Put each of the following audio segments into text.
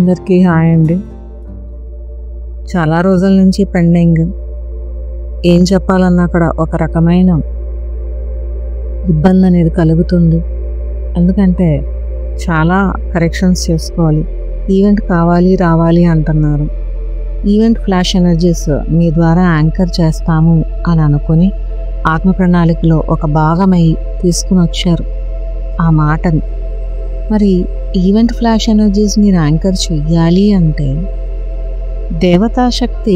అందరికీ హాయ్ అండి. చాలా రోజుల నుంచి పెండింగ్. ఏం చెప్పాలన్నా అక్కడ ఒక రకమైన ఇబ్బంది అనేది కలుగుతుంది. ఎందుకంటే చాలా కరెక్షన్స్ చేసుకోవాలి. ఈవెంట్ కావాలి రావాలి అంటున్నారు. ఈవెంట్ ఫ్లాష్ ఎనర్జీస్ మీ ద్వారా యాంకర్ చేస్తాము అని అనుకుని ఆత్మ ప్రణాళికలో ఒక భాగమై తీసుకుని వచ్చారు ఆ మాటని. మరి ఈవెంట్ ఫ్లాష్ ఎనర్జీస్ మీరు యాంకర్ చెయ్యాలి అంటే దేవతా శక్తి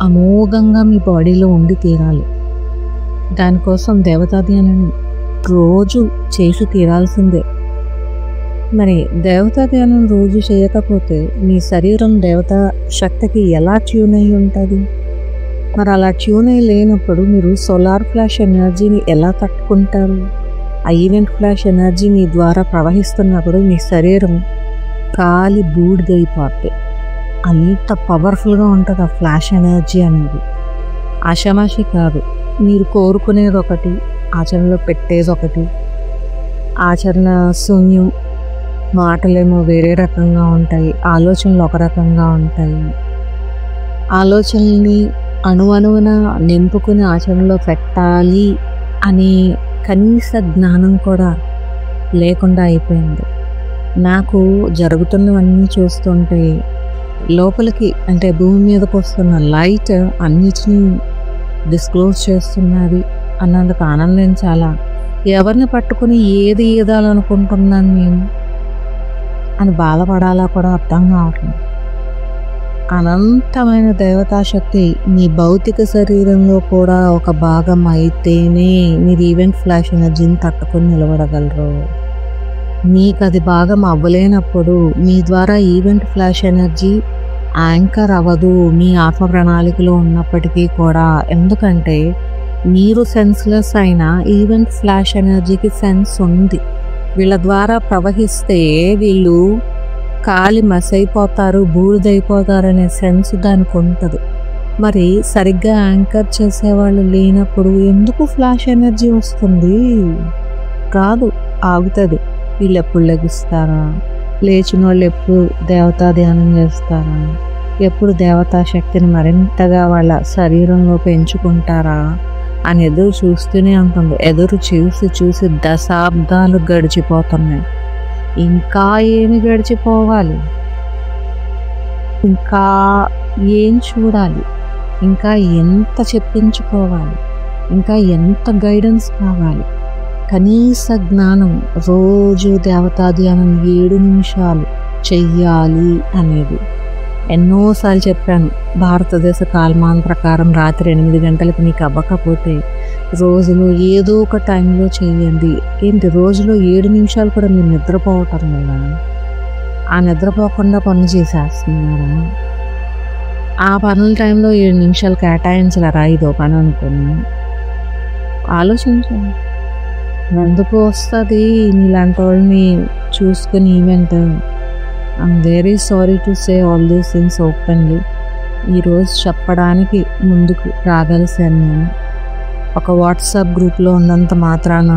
అమోఘంగా మీ బాడీలో ఉండి తీరాలి. దానికోసం దేవతా ధ్యానాన్ని రోజు చేసి తీరాల్సిందే. మరి దేవతా ధ్యానం రోజు చేయకపోతే మీ శరీరం దేవతా శక్తికి ఎలా ట్యూన్ అయి ఉంటుంది? మరి అలా ట్యూన్ అయి లేనప్పుడు మీరు సోలార్ ఫ్లాష్ ఎనర్జీని ఎలా తట్టుకుంటారు? ఆ ఈవెంట్ ఫ్లాష్ ఎనర్జీ మీ ద్వారా ప్రవహిస్తున్నప్పుడు మీ శరీరం కాలి బూడిదైపోద్ది. అంత పవర్ఫుల్గా ఉంటుంది ఆ ఫ్లాష్ ఎనర్జీ అనేది. ఆషామాషి కాదు. మీరు కోరుకునేది ఒకటి, ఆచరణలో పెట్టేది ఒకటి. ఆచరణ శూన్యం, మాటలేమో వేరే రకంగా ఉంటాయి, ఆలోచనలు ఒక రకంగా ఉంటాయి. ఆలోచనల్ని అణువణువున నింపుకుని ఆచరణలో పెట్టాలి అనే కనీస జ్ఞానం కూడా లేకుండా అయిపోయింది. నాకు జరుగుతున్నవన్నీ చూస్తుంటే లోపలికి అంటే భూమి మీదకి వస్తున్న లైట్ అన్నిటినీ డిస్క్లోజ్ చేస్తున్నది అన్నందుకు ఆనందం. చాలా ఎవరిని పట్టుకుని ఏది ఈదాలనుకుంటున్నాను నేను అని బాధపడాలా కూడా అర్థం కావట్లేదు. అనంతమైన దేవతాశక్తి మీ భౌతిక శరీరంలో కూడా ఒక భాగం అయితేనే మీరు ఈవెంట్ ఫ్లాష్ ఎనర్జీని తట్టుకొని నిలబడగలరు. మీకు అది భాగం అవ్వలేనప్పుడు మీ ద్వారా ఈవెంట్ ఫ్లాష్ ఎనర్జీ యాంకర్ అవ్వదు మీ ఆత్మ ప్రణాళికలో ఉన్నప్పటికీ కూడా. ఎందుకంటే మీరు సెన్స్లెస్ అయినా ఈవెంట్ ఫ్లాష్ ఎనర్జీకి సెన్స్ ఉంది. వీళ్ళ ద్వారా ప్రవహిస్తే వీళ్ళు కాలి మసైపోతారు, బూడిదైపోతారు అనే సెన్స్ దానికి ఉంటుంది. మరి సరిగ్గా యాంకర్ చేసేవాళ్ళు లేనప్పుడు ఎందుకు ఫ్లాష్ ఎనర్జీ వస్తుంది? రాదు, ఆగుతుంది. వీళ్ళు ఎప్పుడు లెగిస్తారా? లేచిన వాళ్ళు ఎప్పుడు దేవతా ధ్యానం చేస్తారా? ఎప్పుడు దేవతా శక్తిని మరింతగా వాళ్ళ శరీరంలో పెంచుకుంటారా అని ఎదురు చూస్తూనే ఉంటుంది. ఎదురు చూసి చూసి దశాబ్దాలు గడిచిపోతున్నాయి. ఇంకా ఏమి గడిచిపోవాలి? ఇంకా ఏం చూడాలి? ఇంకా ఎంత చెప్పించుకోవాలి? ఇంకా ఎంత గైడెన్స్ కావాలి? కనీస జ్ఞానం రోజు దేవతా ధ్యానం 7 నిమిషాలు చెయ్యాలి అనేది ఎన్నోసార్లు చెప్పాను. భారతదేశ కాలమాన ప్రకారం రాత్రి 8 గంటలకు మీకు అవ్వకపోతే రోజులో ఏదో ఒక టైంలో చేయండి. ఏంటి రోజులో 7 నిమిషాలు కూడా మీరు నిద్రపోవటం లేదా? ఆ నిద్రపోకుండా పనులు చేసేస్తున్నారా? ఆ పనుల టైంలో 7 నిమిషాలు కేటాయించలేరా? ఇదో పని అనుకుని ఆలోచించండి. ఎందుకు వస్తుంది మీలాంటి వాళ్ళని చూసుకుని event? I'm very sorry to say all these things openly. ఈరోజు చెప్పడానికి ముందుకు రాగలిసాను నేను. ఒక వాట్సాప్ గ్రూప్లో ఉన్నంత మాత్రాన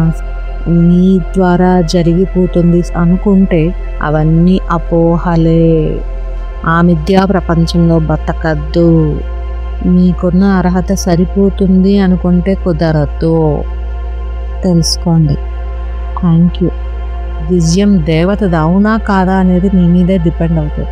మీ ద్వారా జరిగిపోతుంది అనుకుంటే అవన్నీ అపోహలే. ఆ మిథ్యా ప్రపంచంలో బతకద్దు. మీకున్న అర్హత సరిపోతుంది అనుకుంటే కుదరదు. తెలుసుకోండి. Thank you. విజయం దేవతది అవునా కాదా అనేది మీ మీదే డిపెండ్ అవుతుంది.